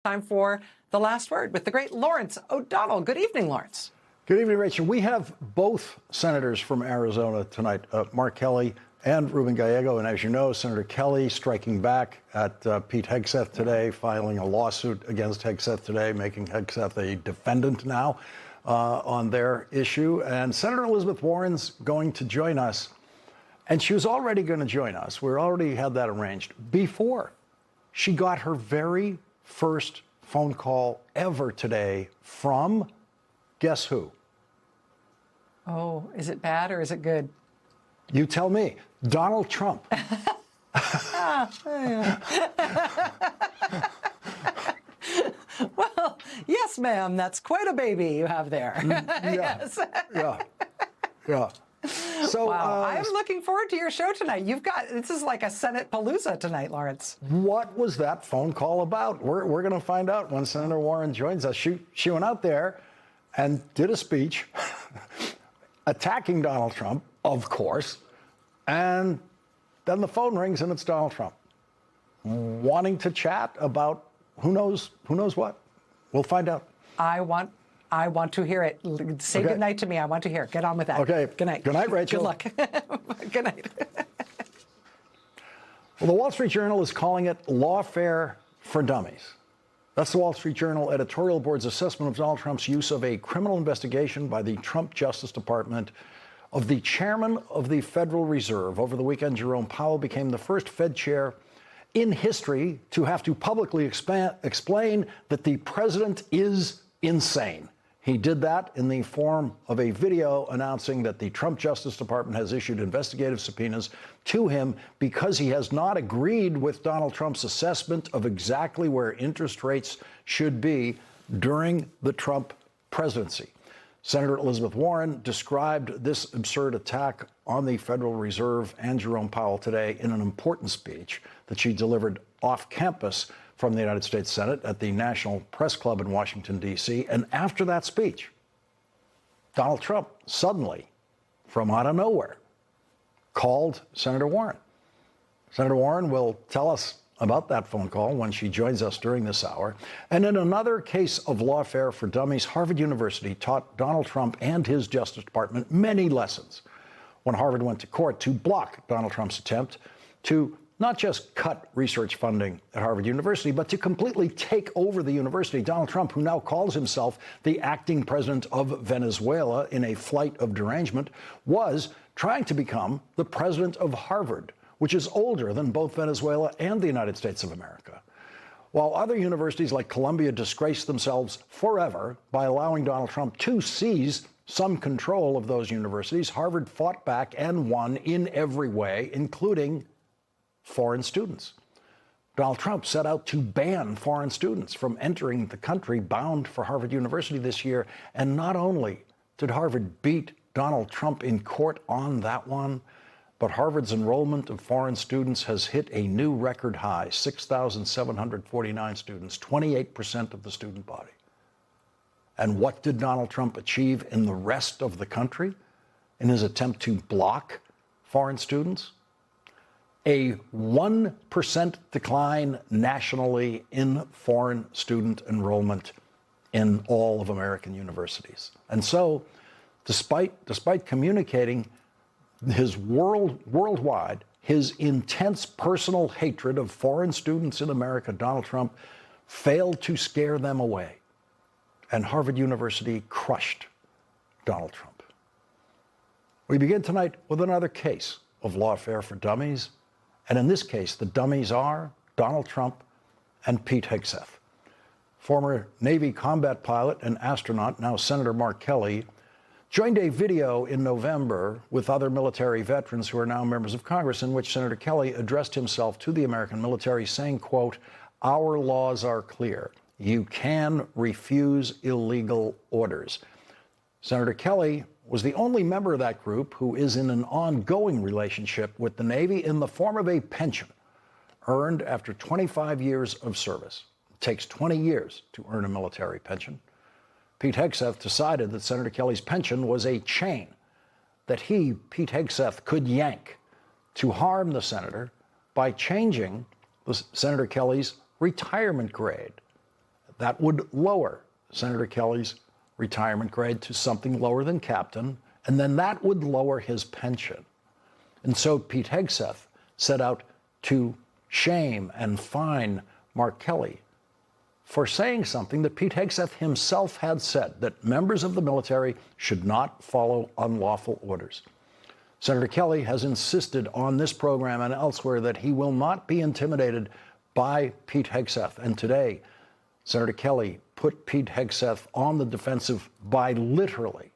Time for the last word with the great Lawrence O'Donnell. Good evening, Lawrence. Good evening, Rachel. We have both senators from Arizona tonight, Mark Kelly and Ruben Gallego. And as you know, Senator Kelly striking back at Pete Hegseth today, filing a lawsuit against Hegseth today, making Hegseth a defendant now on their issue. And Senator Elizabeth Warren's going to join us. And she was already going to join us. We already had that arranged before she got her very first phone call ever today from, guess who? Oh, is it bad or is it good? You tell me. Donald Trump. Well, yes, ma'am. That's quite a baby you have there. Yes. Yeah. So, wow. I'm looking forward to your show tonight. This is like a Senate palooza tonight, Lawrence. What was that phone call about? We're going to find out when Senator Warren joins us. She went out there and did a speech attacking Donald Trump, of course, and then the phone rings and it's Donald Trump wanting to chat about who knows what. We'll find out. I want to hear it. Say good night to me. I want to hear it. Get on with that. Okay. Good night. Good night, Rachel. Good luck. Good night. Well, the Wall Street Journal is calling it lawfare for dummies. That's the Wall Street Journal editorial board's assessment of Donald Trump's use of a criminal investigation by the Trump Justice Department of the chairman of the Federal Reserve. Over the weekend, Jerome Powell became the first Fed chair in history to have to publicly explain that the president is insane. He did that in the form of a video announcing that the Trump Justice Department has issued investigative subpoenas to him because he has not agreed with Donald Trump's assessment of exactly where interest rates should be during the Trump presidency. Senator Elizabeth Warren described this absurd attack on the Federal Reserve and Jerome Powell today in an important speech that she delivered off campus from the United States Senate at the National Press Club in Washington, D.C. And after that speech, Donald Trump suddenly, from out of nowhere, called Senator Warren. Senator Warren will tell us about that phone call when she joins us during this hour. And in another case of lawfare for dummies, Harvard University taught Donald Trump and his Justice Department many lessons when Harvard went to court to block Donald Trump's attempt to not just cut research funding at Harvard University, but to completely take over the university. Donald Trump, who now calls himself the acting president of Venezuela in a flight of derangement, was trying to become the president of Harvard, which is older than both Venezuela and the United States of America. While other universities like Columbia disgraced themselves forever by allowing Donald Trump to seize some control of those universities, Harvard fought back and won in every way, including foreign students. Donald Trump set out to ban foreign students from entering the country bound for Harvard University this year. And not only did Harvard beat Donald Trump in court on that one, but Harvard's enrollment of foreign students has hit a new record high, 6,749 students, 28% of the student body. And what did Donald Trump achieve in the rest of the country in his attempt to block foreign students? A 1% decline nationally in foreign student enrollment in all of American universities. And so, despite communicating his worldwide, his intense personal hatred of foreign students in America, Donald Trump failed to scare them away. And Harvard University crushed Donald Trump. We begin tonight with another case of lawfare for dummies. And in this case, the dummies are Donald Trump and Pete Hegseth. Former Navy combat pilot and astronaut, now Senator Mark Kelly, joined a video in November with other military veterans who are now members of Congress, in which Senator Kelly addressed himself to the American military saying, quote, "Our laws are clear. You can refuse illegal orders." Senator Kelly was the only member of that group who is in an ongoing relationship with the Navy in the form of a pension earned after 25 years of service. It takes 20 years to earn a military pension. Pete Hegseth decided that Senator Kelly's pension was a chain that he, Pete Hegseth, could yank to harm the senator by changing Senator Kelly's retirement grade. that would lower Senator Kelly's retirement grade to something lower than captain, and then that would lower his pension. And so Pete Hegseth set out to shame and fine Mark Kelly for saying something that Pete Hegseth himself had said, that members of the military should not follow unlawful orders. Senator Kelly has insisted on this program and elsewhere that he will not be intimidated by Pete Hegseth. And today, Senator Kelly put Pete Hegseth on the defensive by literally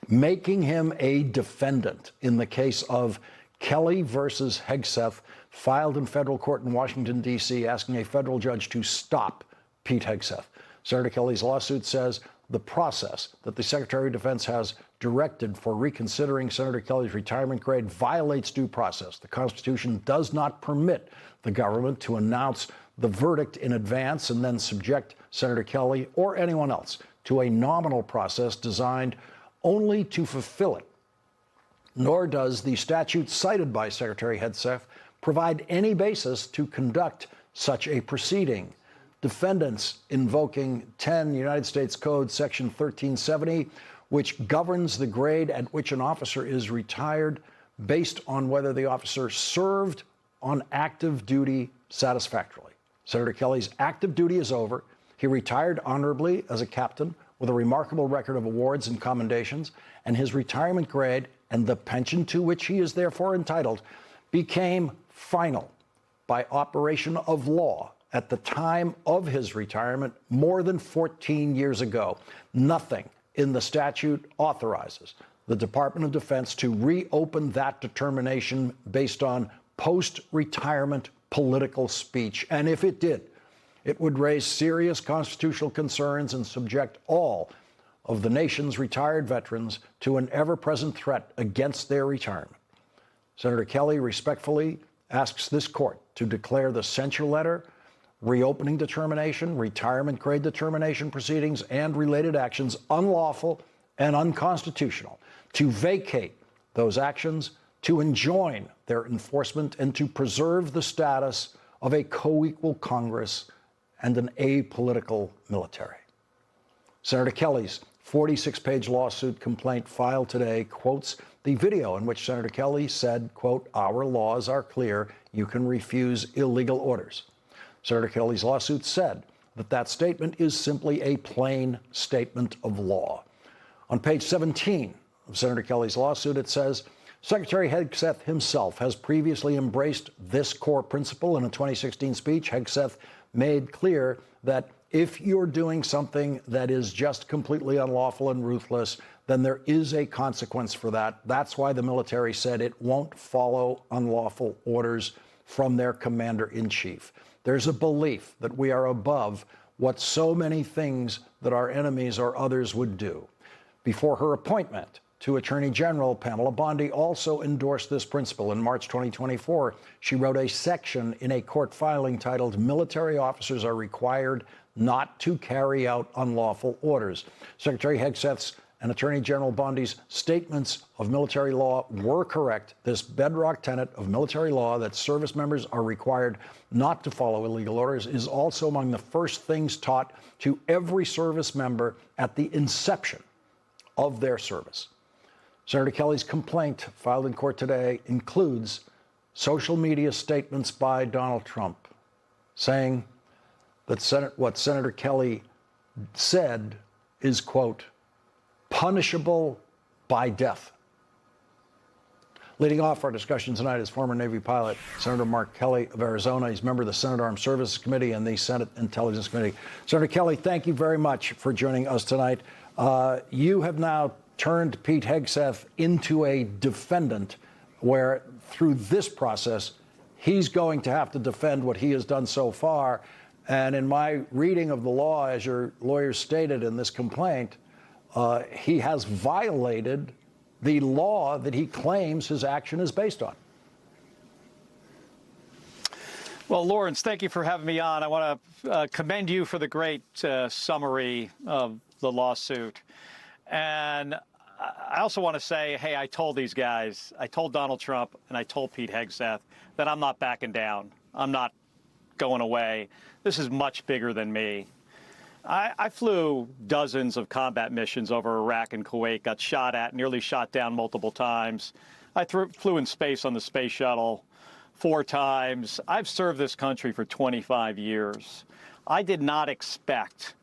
making him a defendant in the case of Kelly versus Hegseth, filed in federal court in Washington, D.C., asking a federal judge to stop Pete Hegseth. Senator Kelly's lawsuit says the process that the Secretary of Defense has directed for reconsidering Senator Kelly's retirement grade violates due process. The Constitution does not permit the government to announce the verdict in advance and then subject Senator Kelly or anyone else to a nominal process designed only to fulfill it. Nor does the statute cited by Secretary Hegseth provide any basis to conduct such a proceeding. Defendants invoking 10 United States Code Section 1370, which governs the grade at which an officer is retired based on whether the officer served on active duty satisfactorily. Senator Kelly's active duty is over. He retired honorably as a captain with a remarkable record of awards and commendations, and his retirement grade and the pension to which he is therefore entitled became final by operation of law at the time of his retirement more than 14 years ago. Nothing in the statute authorizes the Department of Defense to reopen that determination based on post-retirement political speech. And if it did, it would raise serious constitutional concerns and subject all of the nation's retired veterans to an ever-present threat against their retirement. Senator Kelly respectfully asks this court to declare the censure letter, reopening determination, retirement grade determination proceedings, and related actions unlawful and unconstitutional, to vacate those actions, to enjoin their enforcement, and to preserve the status of a co-equal Congress and an apolitical military. Senator Kelly's 46-page lawsuit complaint filed today quotes the video in which Senator Kelly said, quote, "Our laws are clear. You can refuse illegal orders." Senator Kelly's lawsuit said that that statement is simply a plain statement of law. On page 17 of Senator Kelly's lawsuit, it says, Secretary Hegseth himself has previously embraced this core principle. In a 2016 speech, Hegseth made clear that if you're doing something that is just completely unlawful and ruthless, then there is a consequence for that. That's why the military said it won't follow unlawful orders from their commander-in-chief. There's a belief that we are above what so many things that our enemies or others would do. Before her appointment to Attorney General, Pamela Bondi also endorsed this principle. In March 2024, she wrote a section in a court filing titled, "Military officers are required not to carry out unlawful orders." Secretary Hegseth's and Attorney General Bondi's statements of military law were correct. This bedrock tenet of military law that service members are required not to follow illegal orders is also among the first things taught to every service member at the inception of their service. Senator Kelly's complaint filed in court today includes social media statements by Donald Trump saying that what Senator Kelly said is, quote, punishable by death. Leading off our discussion tonight is former Navy pilot Senator Mark Kelly of Arizona. He's a member of the Senate Armed Services Committee and the Senate Intelligence Committee. Senator Kelly, thank you very much for joining us tonight. You have now turned Pete Hegseth into a defendant where, through this process, he's going to have to defend what he has done so far. And in my reading of the law, as your lawyers stated in this complaint, he has violated the law that he claims his action is based on. Well, Lawrence, thank you for having me on. I want to commend you for the great summary of the lawsuit. And I also want to say, hey, I told these guys, I told Donald Trump and I told Pete Hegseth that I'm not backing down. I'm not going away. This is much bigger than me. I flew dozens of combat missions over Iraq and Kuwait, got shot at, nearly shot down multiple times. I flew in space on the space shuttle 4 times. I've served this country for 25 years. I did not expect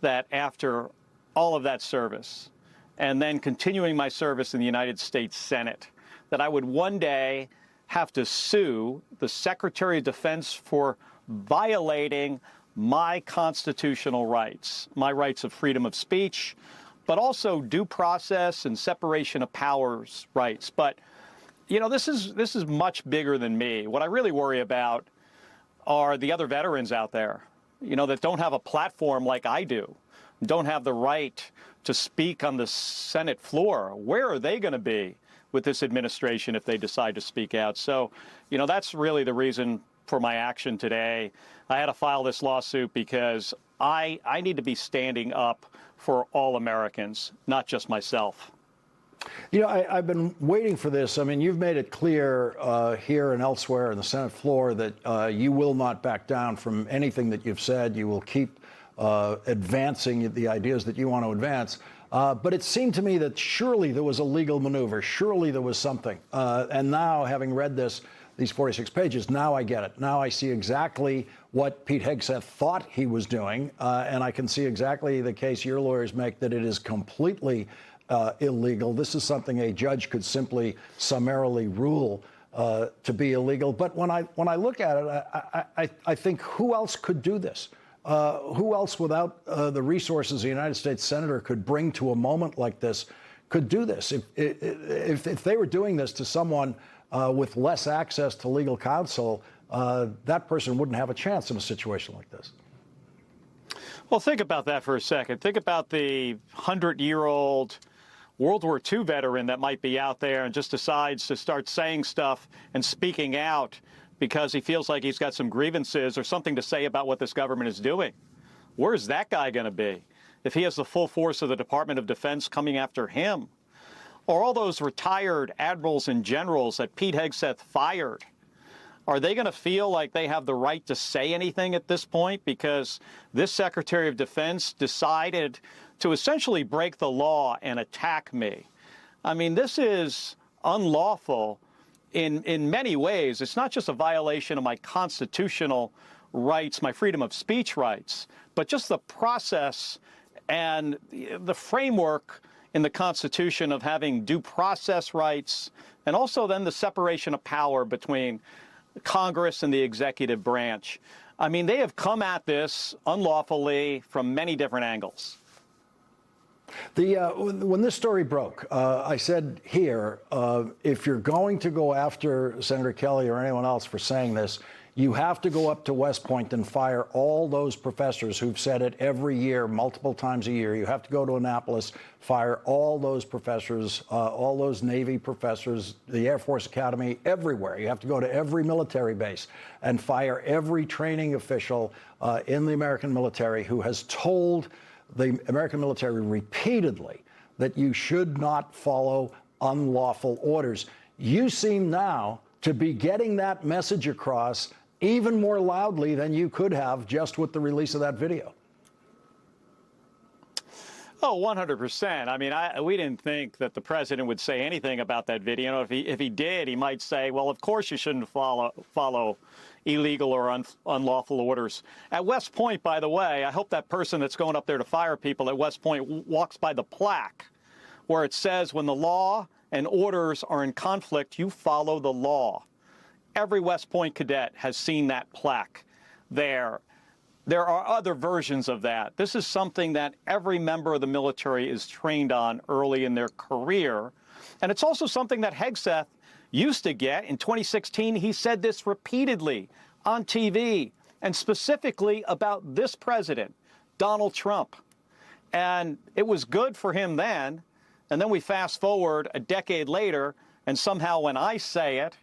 that after all of that service and then continuing my service in the United States Senate, that I would one day have to sue the Secretary of Defense for violating my constitutional rights, my rights of freedom of speech, but also due process and separation of powers rights. But, you know, this is much bigger than me. What I really worry about are the other veterans out there, you know, that don't have a platform like I do, don't have the right to speak on the Senate floor. Where are they going to be with this administration if they decide to speak out? So, you know, that's really the reason for my action today. I had to file this lawsuit because I need to be standing up for all Americans, not just myself. You know, I've been waiting for this. I mean, you've made it clear here and elsewhere in the Senate floor that you will not back down from anything that you've said. You will keep advancing the ideas that you want to advance. But it seemed to me that surely there was a legal maneuver. Surely there was something. And now, having read these 46 pages, now I get it. Now I see exactly what Pete Hegseth thought he was doing, and I can see exactly the case your lawyers make that it is completely illegal. This is something a judge could simply summarily rule to be illegal. But when I look at it, I think, who else could do this? Who else, without the resources a United States senator could bring to a moment like this, could do this? If they were doing this to someone with less access to legal counsel, that person wouldn't have a chance in a situation like this. Well, think about that for a second. Think about the 100-year-old World War II veteran that might be out there and just decides to start saying stuff and speaking out because he feels like he's got some grievances or something to say about what this government is doing. Where's that guy going to be if he has the full force of the Department of Defense coming after him? Or all those retired admirals and generals that Pete Hegseth fired? Are they going to feel like they have the right to say anything at this point because this Secretary of Defense decided to essentially break the law and attack me? I mean, this is unlawful in many ways. It's not just a violation of my constitutional rights, my freedom of speech rights, but just the process and the framework in the Constitution of having due process rights, and also then the separation of power between Congress and the executive branch. I mean, they have come at this unlawfully from many different angles. When this story broke, I said here, if you're going to go after Senator Kelly or anyone else for saying this, you have to go up to West Point and fire all those professors who've said it every year, multiple times a year. You have to go to Annapolis, fire all those professors, all those Navy professors, the Air Force Academy, everywhere. You have to go to every military base and fire every training official in the American military who has told the American military repeatedly that you should not follow unlawful orders. You seem now to be getting that message across even more loudly than you could have just with the release of that video. Oh, 100%. I mean, we didn't think that the president would say anything about that video. You know, if he did, he might say, well, of course you shouldn't follow illegal or unlawful orders. At West Point, by the way, I hope that person that's going up there to fire people at West Point walks by the plaque where it says when the law and orders are in conflict, you follow the law. Every West Point cadet has seen that plaque there. There are other versions of that. This is something that every member of the military is trained on early in their career. And it's also something that Hegseth used to get. In 2016, he said this repeatedly on TV, and specifically about this president, Donald Trump. And it was good for him then. And then we fast forward a decade later, and somehow when I say it,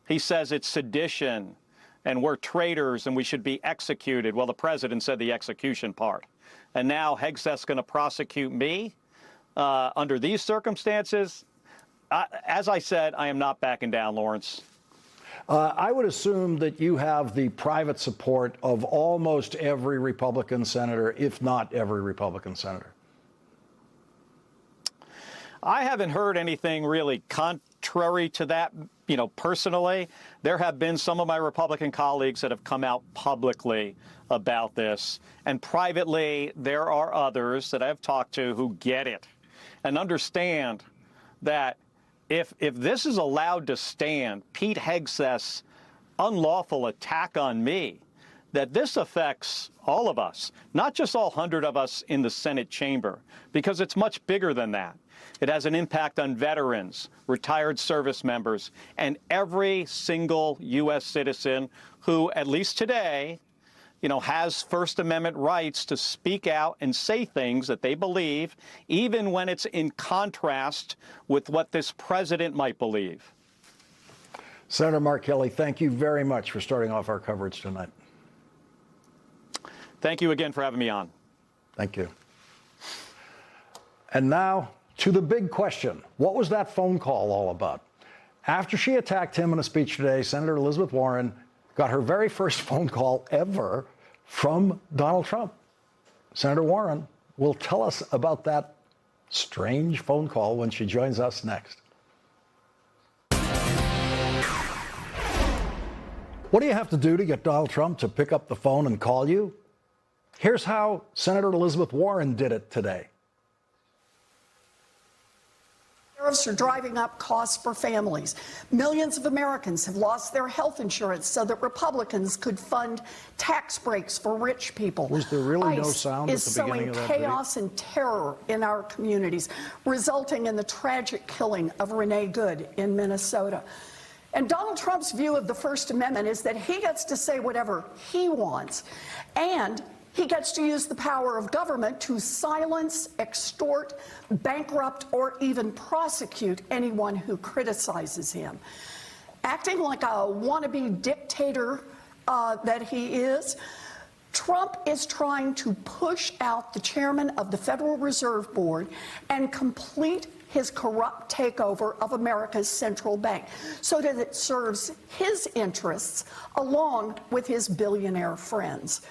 he says it's sedition and we're traitors and we should be executed. Well, the president said the execution part. And now Hegseth's going to prosecute me under these circumstances. As I said, I am not backing down, Lawrence. I would assume that you have the private support of almost every Republican senator, if not every Republican senator. I haven't heard anything really contrary to that, personally. There have been some of my Republican colleagues that have come out publicly about this. And privately, there are others that I've talked to who get it and understand that if this is allowed to stand, Pete Hegseth's unlawful attack on me, that this affects all of us, not just all 100 of us in the Senate chamber, because it's much bigger than that. It has an impact on veterans, retired service members, and every single U.S. citizen who, at least today, has First Amendment rights to speak out and say things that they believe, even when it's in contrast with what this president might believe. Senator Mark Kelly, thank you very much for starting off our coverage tonight. Thank you again for having me on. Thank you. And now to the big question. What was that phone call all about? After she attacked him in a speech today, Senator Elizabeth Warren got her very first phone call ever from Donald Trump. Senator Warren will tell us about that strange phone call when she joins us next. What do you have to do to get Donald Trump to pick up the phone and call you? Here's how Senator Elizabeth Warren did it today. Tariffs are driving up costs for families. Millions of Americans have lost their health insurance so that Republicans could fund tax breaks for rich people. Was there really no sound at the beginning of that video? Is sowing chaos and terror in our communities, resulting in the tragic killing of Renee Good in Minnesota. And Donald Trump's view of the First Amendment is that he gets to say whatever he wants, and he gets to use the power of government to silence, extort, bankrupt, or even prosecute anyone who criticizes him. Acting like a wannabe dictator that he is, Trump is trying to push out the chairman of the Federal Reserve Board and complete his corrupt takeover of America's central bank so that it serves his interests along with his billionaire friends.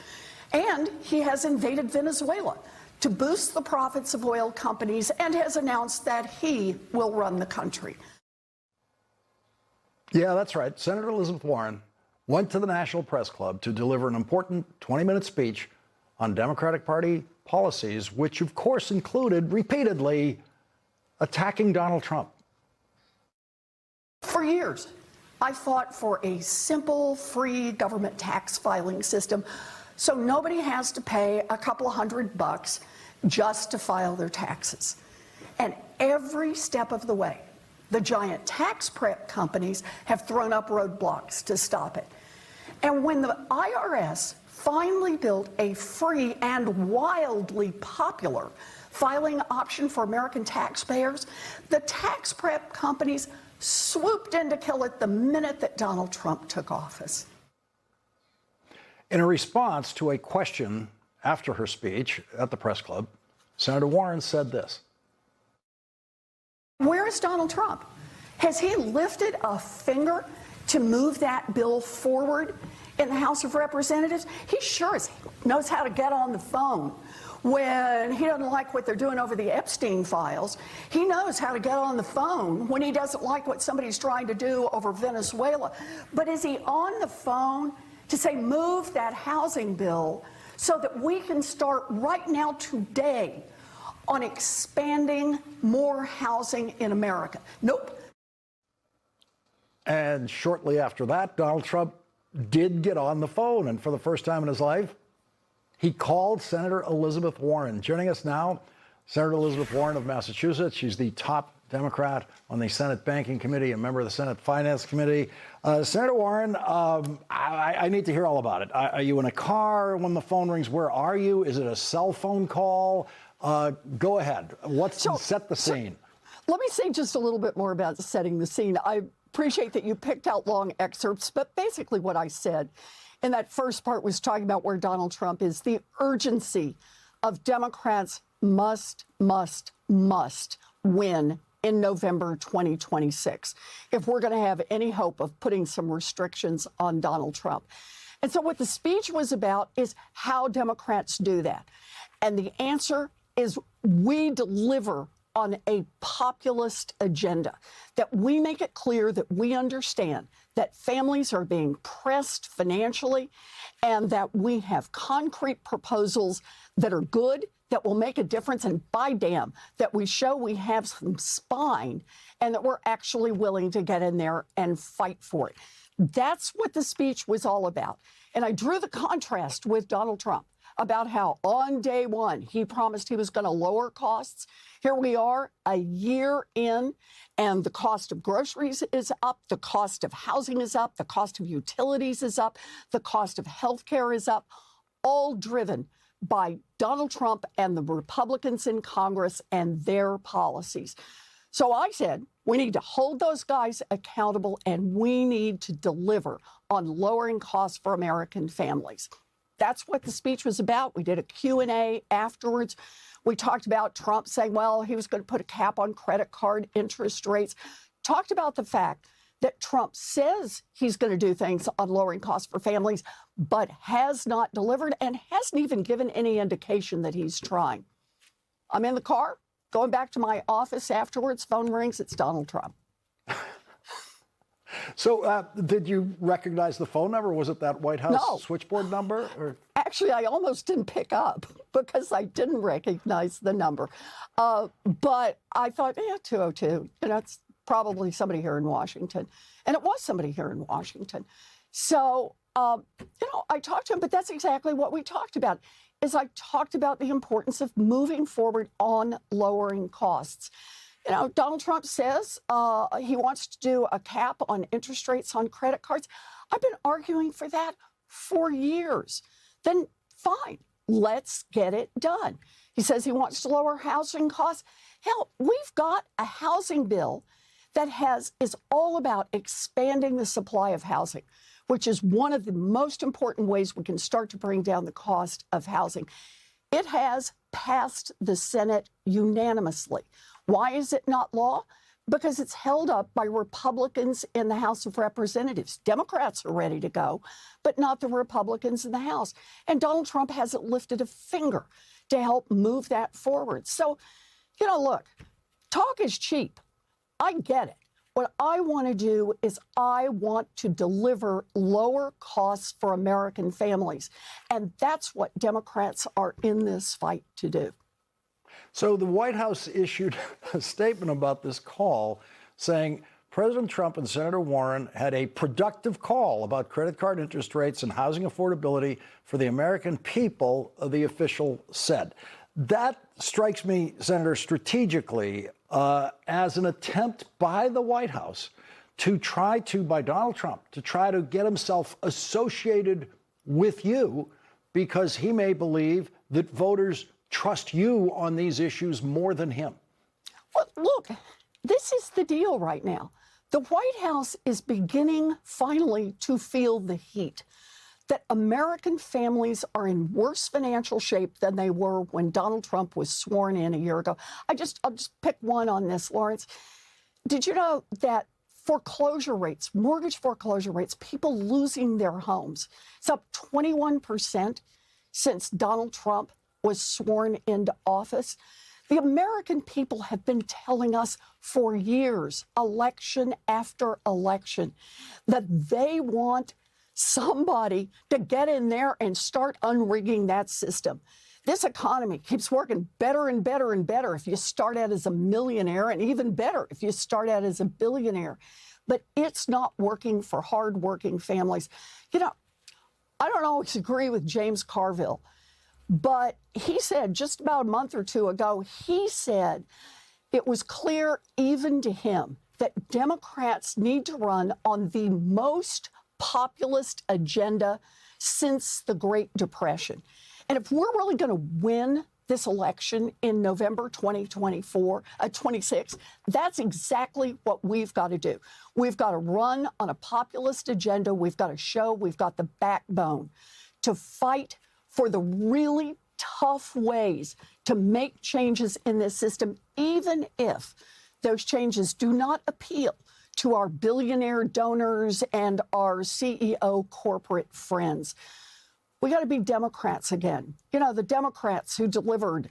And he has invaded Venezuela to boost the profits of oil companies and has announced that he will run the country. Yeah, that's right. Senator Elizabeth Warren went to the National Press Club to deliver an important 20-minute speech on Democratic Party policies, which of course included repeatedly attacking Donald Trump. For years, I fought for a simple, free government tax filing system so nobody has to pay a couple of $100 just to file their taxes. And every step of the way, the giant tax prep companies have thrown up roadblocks to stop it. And when the IRS finally built a free and wildly popular filing option for American taxpayers, the tax prep companies swooped in to kill it the minute that Donald Trump took office. In a response to a question after her speech at the press club, Senator Warren said this. Where is Donald Trump? Has he lifted a finger to move that bill forward in the House of Representatives? He sure knows how to get on the phone. When he doesn't like what they're doing over the Epstein files, he knows how to get on the phone when he doesn't like what somebody's trying to do over Venezuela. But is he on the phone to say, move that housing bill so that we can start right now today on expanding more housing in America? Nope. And shortly after that, Donald Trump did get on the phone, and for the first time in his life, he called Senator Elizabeth Warren. Joining us now, Senator Elizabeth Warren of Massachusetts. She's the top Democrat on the Senate Banking Committee, a member of the Senate Finance Committee. Senator Warren, I need to hear all about it. Are you in a car when the phone rings? Where are you? Is it a cell phone call? Go ahead. Set the scene. Let me say just a little bit more about setting the scene. I appreciate that you picked out long excerpts, but basically what I said in that first part was talking about where Donald Trump is. The urgency of Democrats must win in November 2026 if we're going to have any hope of putting some restrictions on Donald Trump. And so what the speech was about is how Democrats do that. And the answer is we deliver on a populist agenda, that we make it clear that we understand that families are being pressed financially and that we have concrete proposals that are good, that will make a difference, and by damn, that we show we have some spine and that we're actually willing to get in there and fight for it. That's what the speech was all about. And I drew the contrast with Donald Trump about how on day one he promised he was going to lower costs. Here we are a year in, and the cost of groceries is up, the cost of housing is up, the cost of utilities is up, the cost of health care is up, all driven by Donald Trump and the Republicans in Congress and their policies. So I said, we need to hold those guys accountable and we need to deliver on lowering costs for American families. That's what the speech was about. We did a Q&A afterwards. We talked about Trump saying, well, he was going to put a cap on credit card interest rates. Talked about the fact that Trump says he's going to do things on lowering costs for families, but has not delivered and hasn't even given any indication that he's trying. I'm in the car, going back to my office afterwards, phone rings, it's Donald Trump. So did you recognize the phone number? Was it that White House No. switchboard number? Or? Actually, I almost didn't pick up because I didn't recognize the number. But I thought, 202, it's probably somebody here in Washington. And it was somebody here in Washington. So, I talked to him, but that's exactly what we talked about, is I talked about the importance of moving forward on lowering costs. Donald Trump says he wants to do a cap on interest rates on credit cards. I've been arguing for that for years. Then fine, let's get it done. He says he wants to lower housing costs. Hell, we've got a housing bill that is all about expanding the supply of housing, which is one of the most important ways we can start to bring down the cost of housing. It has passed the Senate unanimously. Why is it not law? Because it's held up by Republicans in the House of Representatives. Democrats are ready to go, but not the Republicans in the House. And Donald Trump hasn't lifted a finger to help move that forward. So, look, talk is cheap. I get it. What I want to do is I want to deliver lower costs for American families. And that's what Democrats are in this fight to do. So the White House issued a statement about this call saying President Trump and Senator Warren had a productive call about credit card interest rates and housing affordability for the American people, the official said. That strikes me, Senator, strategically as an attempt by the White House by Donald Trump, to try to get himself associated with you because he may believe that voters trust you on these issues more than him. Well, look, this is the deal right now. The White House is beginning finally to feel the heat that American families are in worse financial shape than they were when Donald Trump was sworn in a year ago. I'll just pick one on this, Lawrence. Did you know that foreclosure rates, mortgage foreclosure rates, people losing their homes, it's up 21% since Donald Trump was sworn into office? The American people have been telling us for years, election after election, that they want somebody to get in there and start unrigging that system. This economy keeps working better and better and better if you start out as a millionaire, and even better if you start out as a billionaire. But it's not working for hardworking families. I don't always agree with James Carville, but he said just about a month or two ago, he said it was clear even to him that Democrats need to run on the most populist agenda since the Great Depression. And if we're really going to win this election in November 26, that's exactly what we've got to do. We've got to run on a populist agenda. We've got to show we've got the backbone to fight for the really tough ways to make changes in this system, even if those changes do not appeal to our billionaire donors and our CEO corporate friends. We got to be Democrats again. You know, the Democrats who delivered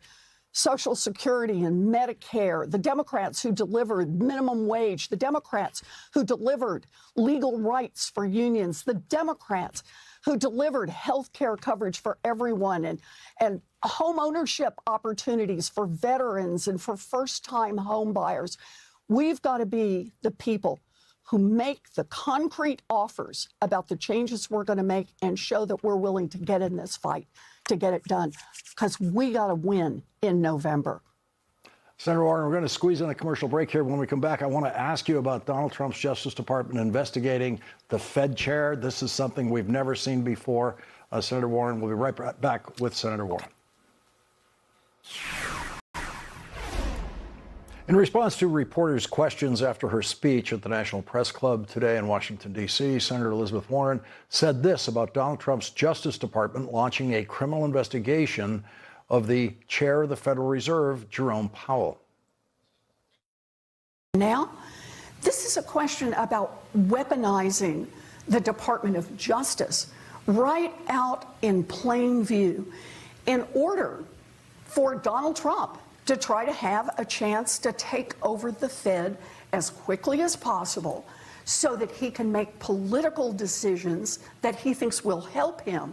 Social Security and Medicare, the Democrats who delivered minimum wage, the Democrats who delivered legal rights for unions, the Democrats who delivered health care coverage for everyone and home ownership opportunities for veterans and for first-time home buyers. We've got to be the people who make the concrete offers about the changes we're going to make and show that we're willing to get in this fight to get it done, because we got to win in November. Senator Warren, we're going to squeeze in a commercial break here. When we come back, I want to ask you about Donald Trump's Justice Department investigating the Fed chair. This is something we've never seen before. Senator Warren, we'll be right back with Senator Warren. In response to reporters' questions after her speech at the National Press Club today in Washington, D.C., Senator Elizabeth Warren said this about Donald Trump's Justice Department launching a criminal investigation of the chair of the Federal Reserve, Jerome Powell. Now, this is a question about weaponizing the Department of Justice right out in plain view in order for Donald Trump to try to have a chance to take over the Fed as quickly as possible so that he can make political decisions that he thinks will help him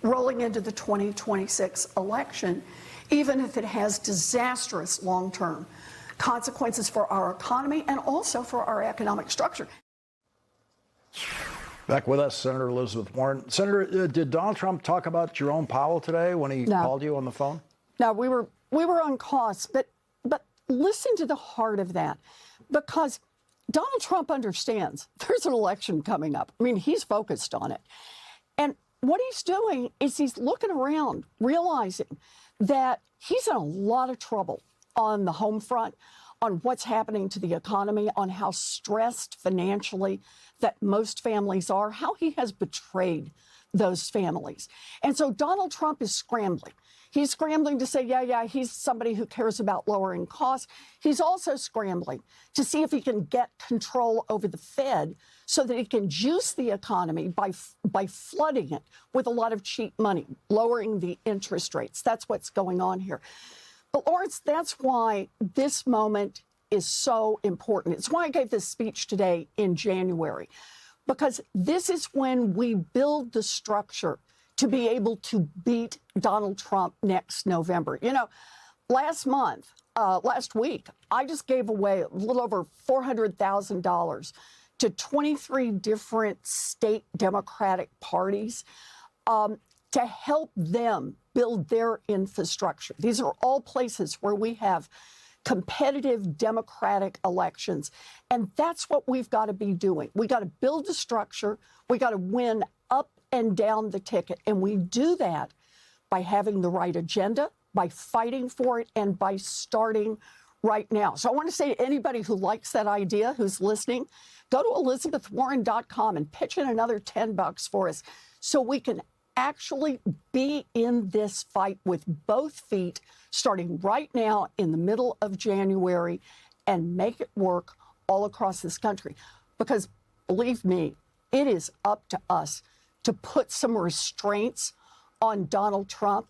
rolling into the 2026 election, even if it has disastrous long-term consequences for our economy and also for our economic structure. Back with us, Senator Elizabeth Warren. Senator, did Donald Trump talk about Jerome Powell today when he called you on the phone? No, we were on cost, but listen to the heart of that, because Donald Trump understands there's an election coming up. I mean, he's focused on it. And what he's doing is he's looking around, realizing that he's in a lot of trouble on the home front, on what's happening to the economy, on how stressed financially that most families are, how he has betrayed those families. And so Donald Trump is scrambling. He's scrambling to say, yeah, he's somebody who cares about lowering costs. He's also scrambling to see if he can get control over the Fed so that he can juice the economy by flooding it with a lot of cheap money, lowering the interest rates. That's what's going on here. But Lawrence, that's why this moment is so important. It's why I gave this speech today in January, because this is when we build the structure to be able to beat Donald Trump next November. You know, last week, I just gave away a little over $400,000 to 23 different state Democratic parties to help them build their infrastructure. These are all places where we have competitive democratic elections. And that's what we've got to be doing. We got to build the structure. We got to win up and down the ticket. And we do that by having the right agenda, by fighting for it, and by starting right now. So I want to say to anybody who likes that idea, who's listening, go to ElizabethWarren.com and pitch in another $10 for us so we can actually be in this fight with both feet, starting right now in the middle of January, and make it work all across this country. Because believe me, it is up to us to put some restraints on Donald Trump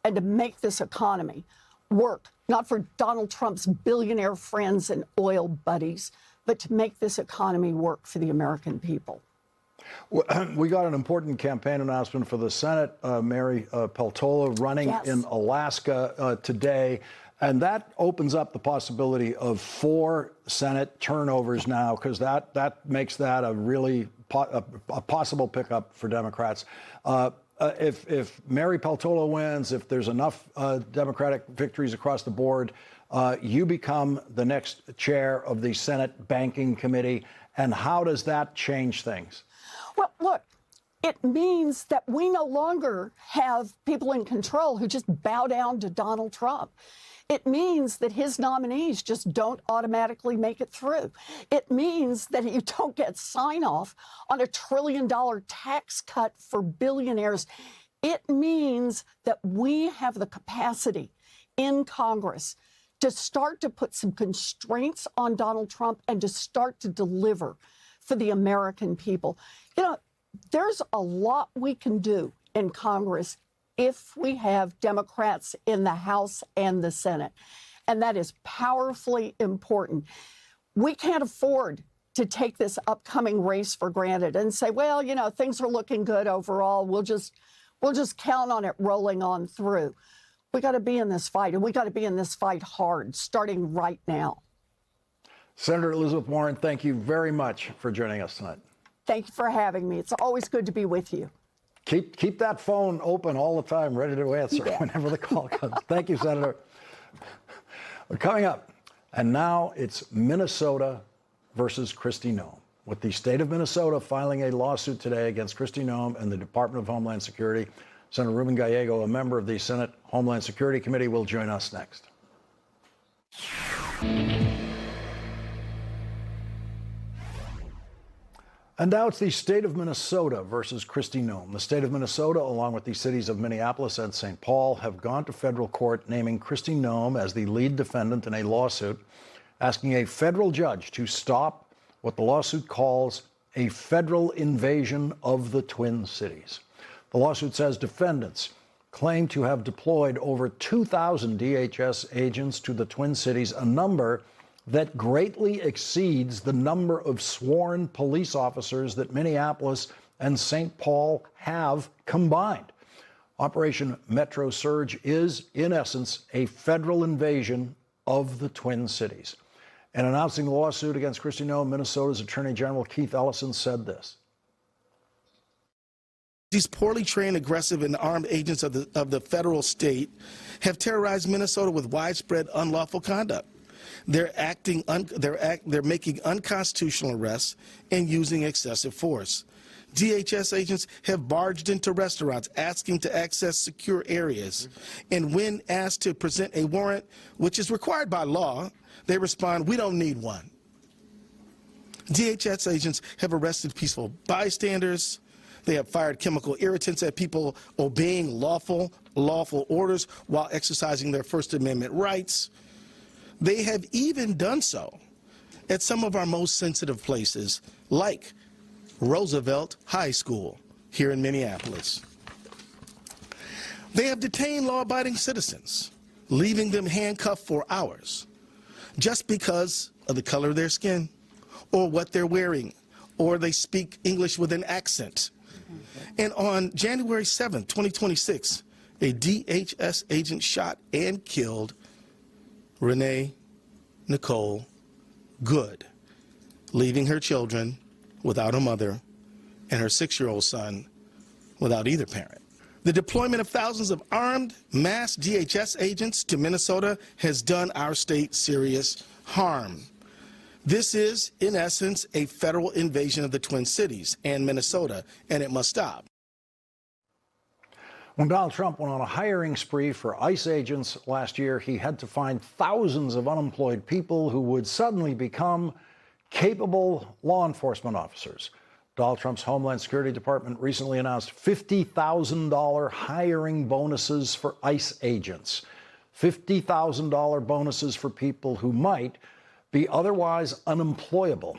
and to make this economy work, not for Donald Trump's billionaire friends and oil buddies, but to make this economy work for the American people. We got an important campaign announcement for the Senate. Mary Peltola running in Alaska today. And that opens up the possibility of 4 Senate turnovers now, because that makes that a really a possible pickup for Democrats. If Mary Peltola wins, if there's enough Democratic victories across the board, you become the next chair of the Senate Banking Committee. And how does that change things? Well, look, it means that we no longer have people in control who just bow down to Donald Trump. It means that his nominees just don't automatically make it through. It means that you don't get sign-off on $1 trillion tax cut for billionaires. It means that we have the capacity in Congress to start to put some constraints on Donald Trump and to start to deliver for the American people. You know, there's a lot we can do in Congress if we have Democrats in the House and the Senate. And that is powerfully important. We can't afford to take this upcoming race for granted and say, well, you know, things are looking good overall. We'll just count on it rolling on through. We got to be in this fight, and we got to be in this fight hard, starting right now. Senator Elizabeth Warren, thank you very much for joining us tonight. Thank you for having me. It's always good to be with you. Keep that phone open all the time, ready to answer Yeah. whenever the call comes. Thank you, Senator. Coming up, and now it's Minnesota versus Kristi Noem, with the state of Minnesota filing a lawsuit today against Kristi Noem and the Department of Homeland Security. Senator Ruben Gallego, a member of the Senate Homeland Security Committee, will join us next. And now it's the state of Minnesota versus Kristi Noem. The state of Minnesota, along with the cities of Minneapolis and St. Paul, have gone to federal court naming Kristi Noem as the lead defendant in a lawsuit, asking a federal judge to stop what the lawsuit calls a federal invasion of the Twin Cities. The lawsuit says defendants claim to have deployed over 2,000 DHS agents to the Twin Cities, a number that greatly exceeds the number of sworn police officers that Minneapolis and St. Paul have combined. Operation Metro Surge is, in essence, a federal invasion of the Twin Cities. In announcing the lawsuit against Kristi Noem, Minnesota's Attorney General Keith Ellison said this. These poorly trained, aggressive, and armed agents of the federal state have terrorized Minnesota with widespread unlawful conduct. They're making unconstitutional arrests and using excessive force. DHS agents have barged into restaurants asking to access secure areas, and when asked to present a warrant, which is required by law, they respond, "We don't need one." DHS agents have arrested peaceful bystanders. They have fired chemical irritants at people obeying lawful orders while exercising their First Amendment rights. They have even done so at some of our most sensitive places, like Roosevelt High School here in Minneapolis. They have detained law-abiding citizens, leaving them handcuffed for hours, just because of the color of their skin, or what they're wearing, or they speak English with an accent. And on January 7th, 2026, a DHS agent shot and killed Renee Nicole Good, leaving her children without a mother and her 6-year-old son without either parent. The deployment of thousands of armed, mass DHS agents to Minnesota has done our state serious harm. This is, in essence, a federal invasion of the Twin Cities and Minnesota, and it must stop. When Donald Trump went on a hiring spree for ICE agents last year, he had to find thousands of unemployed people who would suddenly become capable law enforcement officers. Donald Trump's Homeland Security Department recently announced $50,000 hiring bonuses for ICE agents. $50,000 bonuses for people who might be otherwise unemployable.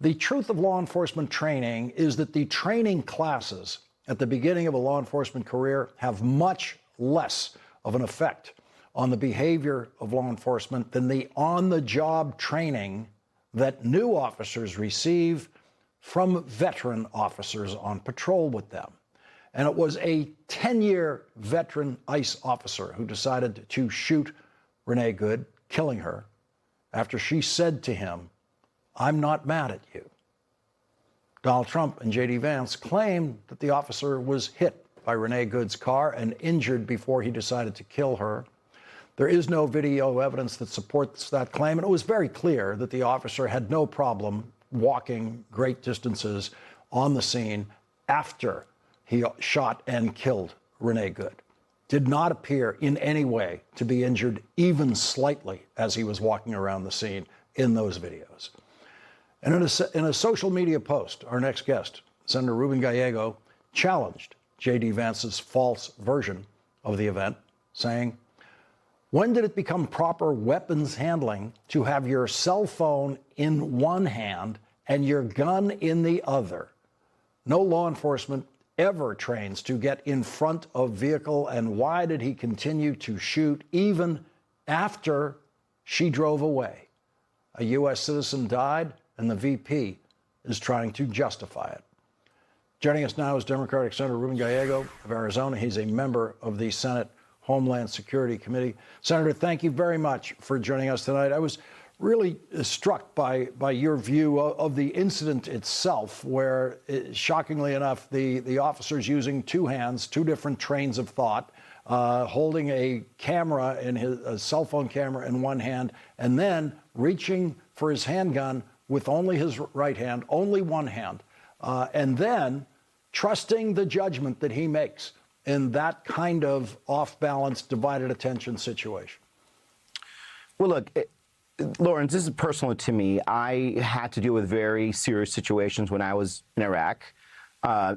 The truth of law enforcement training is that the training classes at the beginning of a law enforcement career have much less of an effect on the behavior of law enforcement than the on-the-job training that new officers receive from veteran officers on patrol with them. And it was a 10-year veteran ICE officer who decided to shoot Renee Good, killing her, after she said to him, "I'm not mad at you." Donald Trump and J.D. Vance claimed that the officer was hit by Renee Good's car and injured before he decided to kill her. There is no video evidence that supports that claim, and it was very clear that the officer had no problem walking great distances on the scene after he shot and killed Renee Good. Did not appear in any way to be injured even slightly as he was walking around the scene in those videos. And in a social media post, our next guest, Senator Ruben Gallego, challenged J.D. Vance's false version of the event, saying, When did it become proper weapons handling to have your cell phone in one hand and your gun in the other? No law enforcement ever trains to get in front of vehicle, and why did he continue to shoot even after she drove away? A U.S. citizen died, and the VP is trying to justify it. Joining us now is Democratic Senator Ruben Gallego of Arizona. He's a member of the Senate Homeland Security Committee. Senator, thank you very much for joining us tonight. I was really struck by your view of the incident itself, where, shockingly enough, the officer's using two hands, two different trains of thought, holding a camera a cell phone camera in one hand, and then reaching for his handgun with only his right hand, only one hand, and then trusting the judgment that he makes in that kind of off-balance, divided attention situation. Well, look, Lawrence, this is personal to me. I had to deal with very serious situations when I was in Iraq,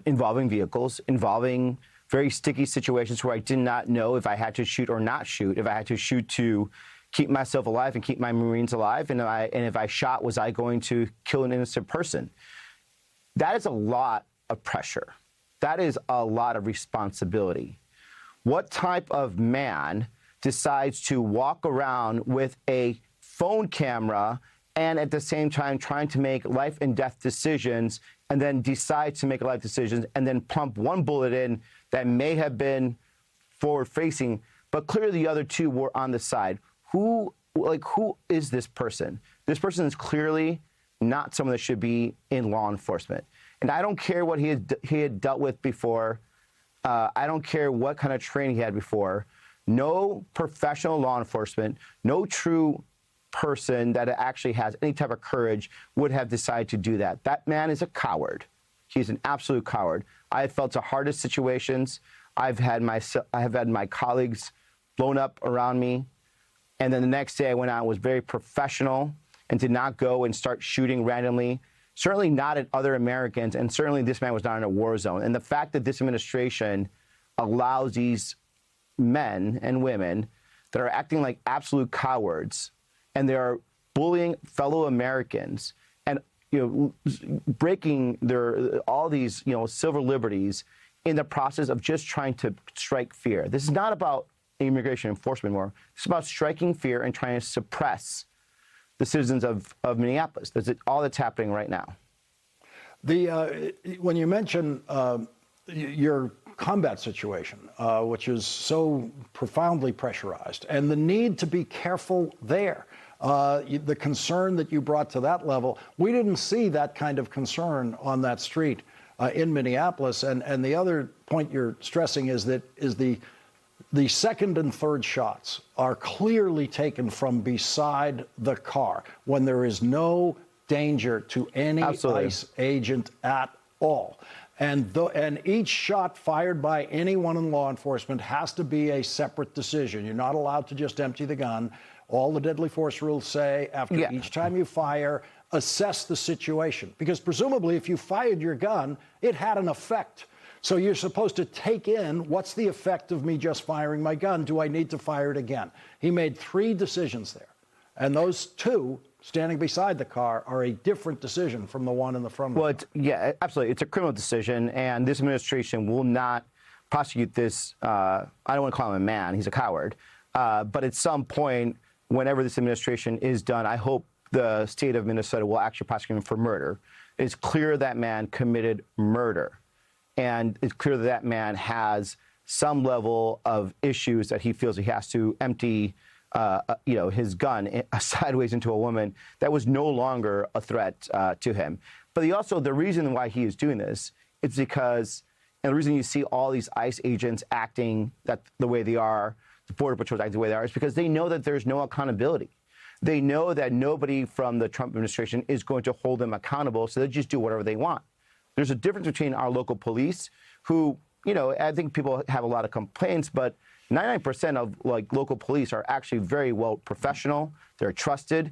involving vehicles, involving very sticky situations where I did not know if I had to shoot or not shoot, if I had to shoot to keep myself alive and keep my Marines alive, and if I shot, was I going to kill an innocent person? That is a lot of pressure. That is a lot of responsibility. What type of man decides to walk around with a phone camera and at the same time trying to make life and death decisions, and then decides to make life decisions and then pump one bullet in that may have been forward facing, but clearly the other two were on the side? Who is this person? This person is clearly not someone that should be in law enforcement. And I don't care what he had dealt with before. I don't care what kind of training he had before. No professional law enforcement, no true person that actually has any type of courage would have decided to do that. That man is a coward. He's an absolute coward. I have felt the hardest situations. I have had my colleagues blown up around me. And then the next day I went out and was very professional and did not go and start shooting randomly. Certainly not at other Americans, and certainly this man was not in a war zone. And the fact that this administration allows these men and women that are acting like absolute cowards, and they are bullying fellow Americans and breaking all these civil liberties in the process of just trying to strike fear. This is not about immigration enforcement anymore. It's about striking fear and trying to suppress the citizens of Minneapolis. That's all that's happening right now. When you mention your combat situation, which is so profoundly pressurized, and the need to be careful there, the concern that you brought to that level, we didn't see that kind of concern on that street in Minneapolis. And the other point you're stressing is the second and third shots are clearly taken from beside the car when there is no danger to any Absolutely. ICE agent at all. And each shot fired by anyone in law enforcement has to be a separate decision. You're not allowed to just empty the gun. All the deadly force rules say after each time you fire, assess the situation. Because presumably if you fired your gun, it had an effect. So you're supposed to take in, what's the effect of me just firing my gun? Do I need to fire it again? He made 3 decisions there. And those 2 standing beside the car are a different decision from the one in the front of the car. Yeah, absolutely. It's a criminal decision, and this administration will not prosecute this. I don't want to call him a man. He's a coward. But at some point, whenever this administration is done, I hope the state of Minnesota will actually prosecute him for murder. It's clear that man committed murder. And it's clear that that man has some level of issues that he feels he has to empty, his gun sideways into a woman that was no longer a threat to him. But the reason why he is doing this is because, and the reason you see all these ICE agents acting the way they are, the Border Patrol acting the way they are, is because they know that there's no accountability. They know that nobody from the Trump administration is going to hold them accountable, so they just do whatever they want. There's a difference between our local police, who, I think people have a lot of complaints, but 99% of local police are actually very well professional. They're trusted,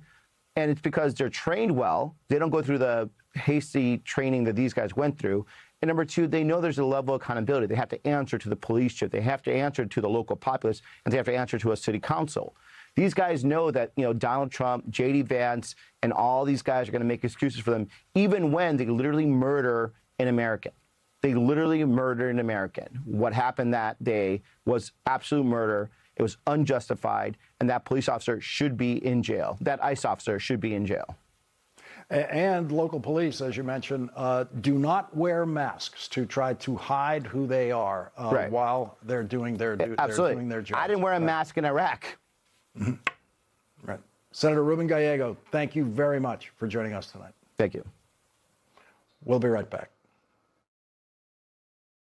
and it's because they're trained well. They don't go through the hasty training that these guys went through, And number two, they know there's a level of accountability. They have to answer to the police chief. They have to answer to the local populace, and they have to answer to a city council. These guys know that, Donald Trump, J.D. Vance, and all these guys are going to make excuses for them, even when they literally murder an American. They literally murdered an American. What happened that day was absolute murder. It was unjustified, and that police officer should be in jail. That ICE officer should be in jail. And local police, as you mentioned, do not wear masks to try to hide who they are Right. while they're doing their Absolutely. they're doing their job. I didn't wear a mask in Iraq. Right. Senator Ruben Gallego, thank you very much for joining us tonight. Thank you. We'll be right back.